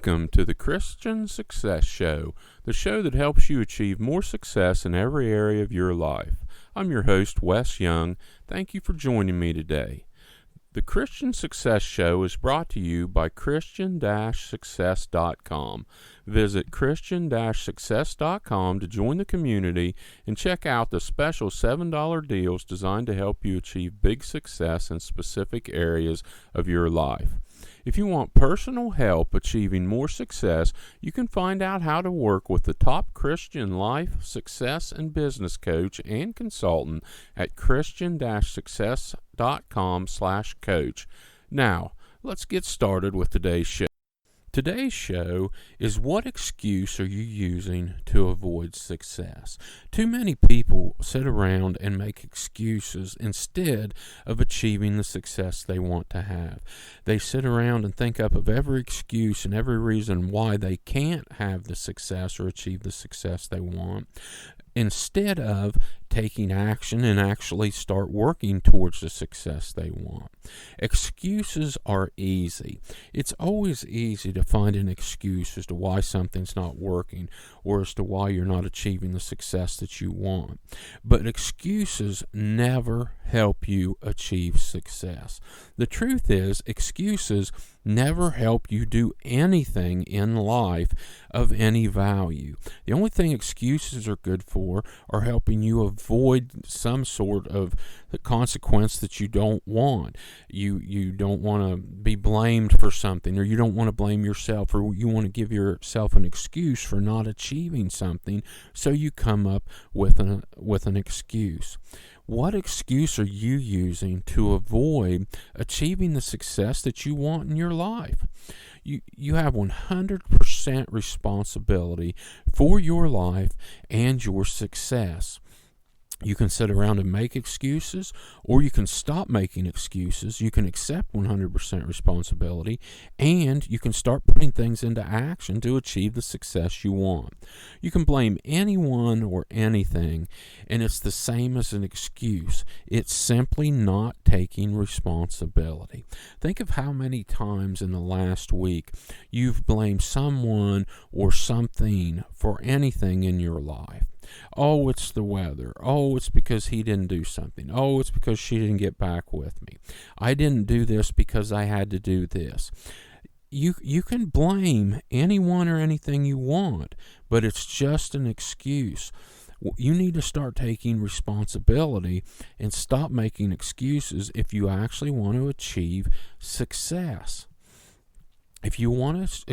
Welcome to the Christian Success Show, the show that helps you achieve more success in every area of your life. I'm your host, Wes Young. Thank you for joining me today. The Christian Success Show is brought to you by Christian-Success.com. Visit Christian-Success.com to join the community and check out the special $7 deals designed to help you achieve big success in specific areas of your life. If you want personal help achieving more success, you can find out how to work with the top Christian life, success, and business coach and consultant at Christian-Success.com/coach. Now, let's get started with today's show. Today's show is, what excuse are you using to avoid success? Too many people sit around and make excuses instead of achieving the success they want to have. They sit around and think up of every excuse and every reason why they can't have the success or achieve the success they want, instead of taking action and actually start working towards the success they want. Excuses are easy. It's always easy to find an excuse as to why something's not working or as to why you're not achieving the success that you want. But excuses never help you achieve success. The truth is, excuses never help you do anything in life of any value. The only thing excuses are good for are helping you avoid some sort of consequence that you don't want. You don't want to be blamed for something, or you don't want to blame yourself, or you want to give yourself an excuse for not achieving something, so you come up with an excuse. What excuse are you using to avoid achieving the success that you want in your life? You have 100% responsibility for your life and your success. You can sit around and make excuses, or you can stop making excuses. You can accept 100% responsibility, and you can start putting things into action to achieve the success you want. You can blame anyone or anything, and it's the same as an excuse. It's simply not taking responsibility. Think of how many times in the last week you've blamed someone or something for anything in your life. Oh, it's the weather. Oh, it's because he didn't do something. Oh, it's because she didn't get back with me. I didn't do this because I had to do this. You can blame anyone or anything you want, but it's just an excuse. You need to start taking responsibility and stop making excuses if you actually want to achieve success. If you want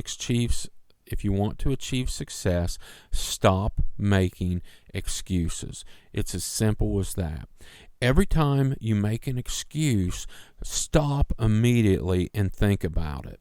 to achieve success, stop making excuses. It's as simple as that. Every time you make an excuse, stop immediately and think about it.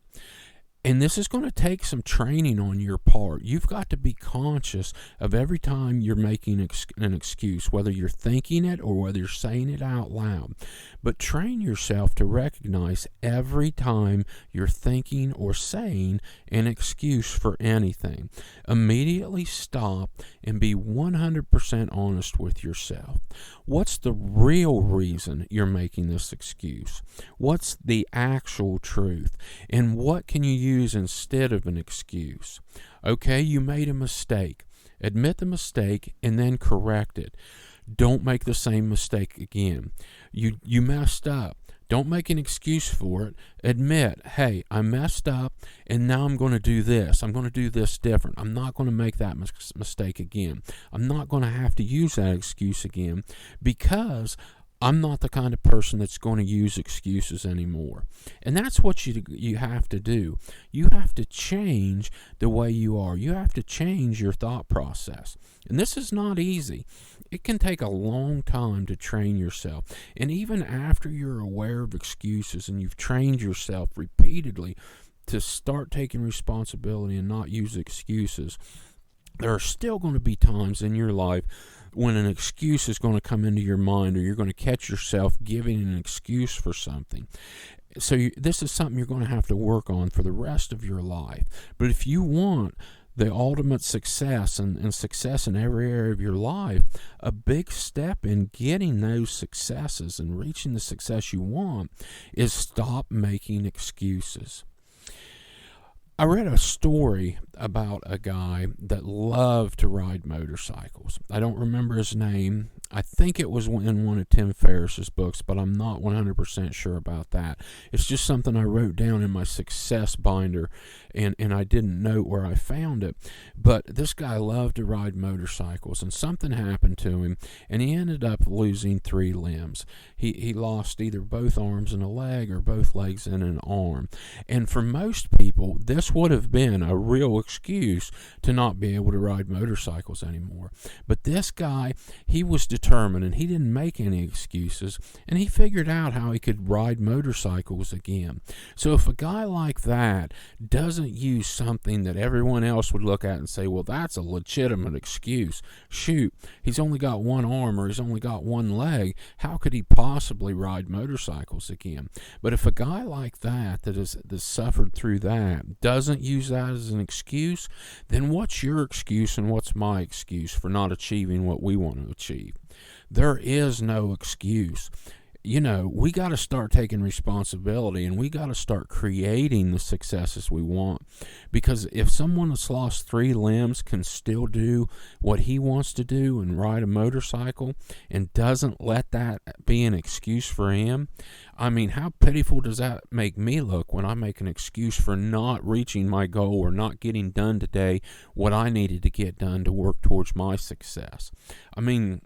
And this is going to take some training on your part. You've got to be conscious of every time you're making an excuse, whether you're thinking it or whether you're saying it out loud. But train yourself to recognize every time you're thinking or saying an excuse for anything. Immediately stop and be 100% honest with yourself. What's the real reason you're making this excuse? What's the actual truth? And what can you use instead of an excuse? Okay, you made a mistake. Admit the mistake and then correct it. Don't make the same mistake again. You messed up. Don't make an excuse for it. Admit, hey, I messed up, and now I'm going to do this. I'm going to do this different. I'm not going to make that mistake again. I'm not going to have to use that excuse again, because I'm not the kind of person that's going to use excuses anymore. And that's what you have to do. You have to change the way you are. You have to change your thought process. And this is not easy. It can take a long time to train yourself. And even after you're aware of excuses and you've trained yourself repeatedly to start taking responsibility and not use excuses, there are still going to be times in your life when an excuse is going to come into your mind, or you're going to catch yourself giving an excuse for something. So this is something you're going to have to work on for the rest of your life. But if you want the ultimate success and success in every area of your life, a big step in getting those successes and reaching the success you want is stop making excuses. I read a story about a guy that loved to ride motorcycles. I don't remember his name. I think it was in one of Tim Ferriss's books, but I'm not 100% sure about that. It's just something I wrote down in my success binder, and I didn't note where I found it. But this guy loved to ride motorcycles, and something happened to him, and he ended up losing 3 limbs. He lost either both arms and a leg, or both legs and an arm. And for most people, this would have been a real excuse to not be able to ride motorcycles anymore. But this guy, he was determined, and he didn't make any excuses, and he figured out how he could ride motorcycles again. So if a guy like that doesn't use something that everyone else would look at and say, well, that's a legitimate excuse. Shoot, he's only got one arm, or he's only got one leg. How could he possibly ride motorcycles again? But if a guy like that has suffered through that doesn't use that as an excuse, then what's your excuse and what's my excuse for not achieving what we want to achieve? There is no excuse. We got to start taking responsibility, and we got to start creating the successes we want. Because if someone that's lost 3 limbs can still do what he wants to do and ride a motorcycle and doesn't let that be an excuse for him, I mean, how pitiful does that make me look when I make an excuse for not reaching my goal or not getting done today what I needed to get done to work towards my success? I mean,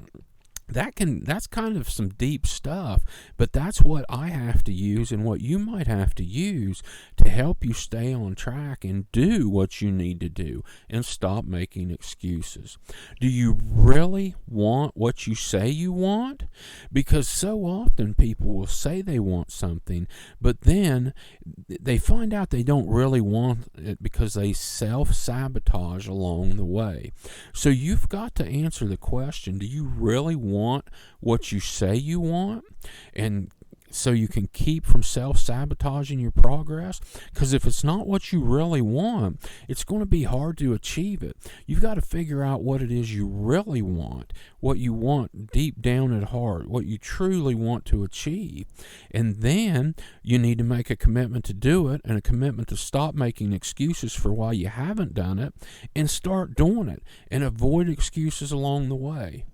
that's kind of some deep stuff, but that's what I have to use and what you might have to use to help you stay on track and do what you need to do and stop making excuses. Do you really want what you say you want? Because so often people will say they want something, but then they find out they don't really want it because they self-sabotage along the way. So you've got to answer the question, do you really want what you say you want? And so you can keep from self-sabotaging your progress. Because if it's not what you really want, it's going to be hard to achieve it. You've got to figure out what it is you really want, what you want deep down at heart, what you truly want to achieve. And then you need to make a commitment to do it, and a commitment to stop making excuses for why you haven't done it and start doing it, and avoid excuses along the way.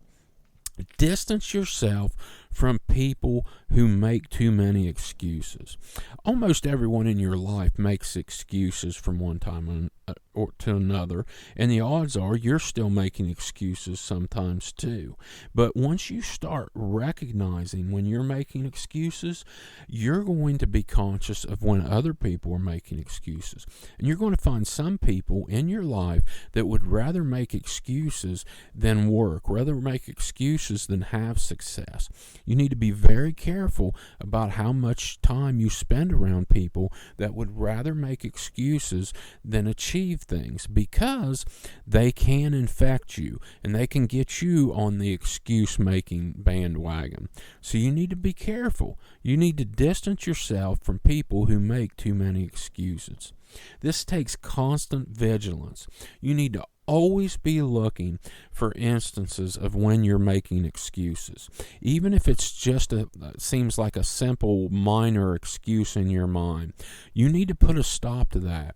Distance yourself from people who make too many excuses. Almost everyone in your life makes excuses from one time or to another, and the odds are you're still making excuses sometimes too. But once you start recognizing when you're making excuses, you're going to be conscious of when other people are making excuses. And you're going to find some people in your life that would rather make excuses than work, rather make excuses than have success. You need to be very careful about how much time you spend around people that would rather make excuses than achieve things, because they can infect you and they can get you on the excuse-making bandwagon. So you need to be careful. You need to distance yourself from people who make too many excuses. This takes constant vigilance. You need to always be looking for instances of when you're making excuses. Even if it's just seems like a simple minor excuse in your mind, you need to put a stop to that.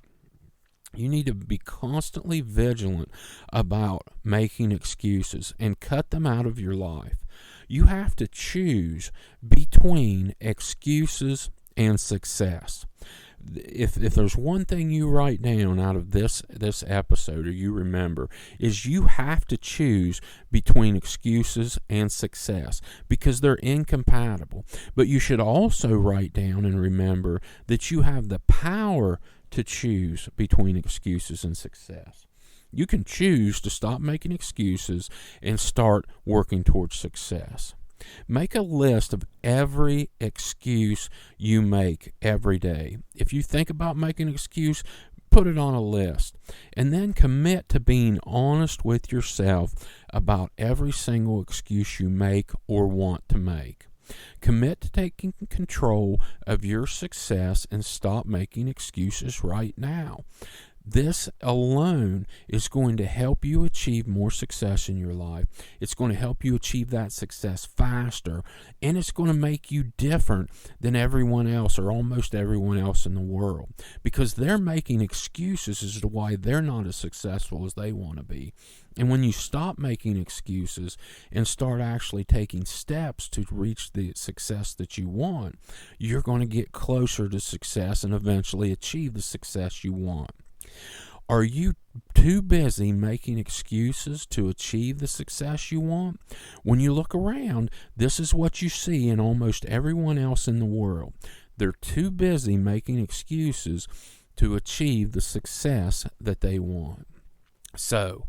You need to be constantly vigilant about making excuses and cut them out of your life. You have to choose between excuses and success. If there's one thing you write down out of this episode, or you remember, is you have to choose between excuses and success, because they're incompatible. But you should also write down and remember that you have the power to choose between excuses and success. You can choose to stop making excuses and start working towards success. Make a list of every excuse you make every day. If you think about making an excuse, put it on a list, and then commit to being honest with yourself about every single excuse you make or want to make. Commit to taking control of your success and stop making excuses right now. This alone is going to help you achieve more success in your life. It's going to help you achieve that success faster, and it's going to make you different than everyone else or almost everyone else in the world, because they're making excuses as to why they're not as successful as they want to be. And when you stop making excuses and start actually taking steps to reach the success that you want, you're going to get closer to success and eventually achieve the success you want. Are you too busy making excuses to achieve the success you want? When you look around, this is what you see in almost everyone else in the world. They're too busy making excuses to achieve the success that they want. So,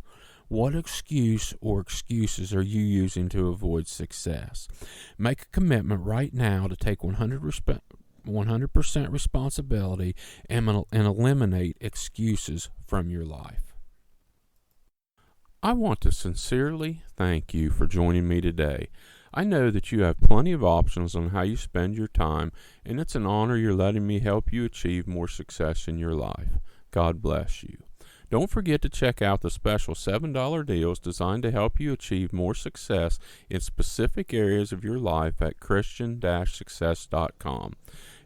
what excuse or excuses are you using to avoid success? Make a commitment right now to take 100% responsibility and eliminate excuses from your life. I want to sincerely thank you for joining me today. I know that you have plenty of options on how you spend your time, and it's an honor you're letting me help you achieve more success in your life. God bless you. Don't forget to check out the special $7 deals designed to help you achieve more success in specific areas of your life at Christian-success.com.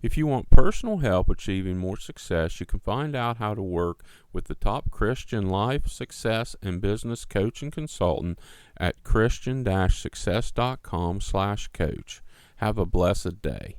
If you want personal help achieving more success, you can find out how to work with the top Christian life, success, and business coach and consultant at Christian-success.com/coach. Have a blessed day.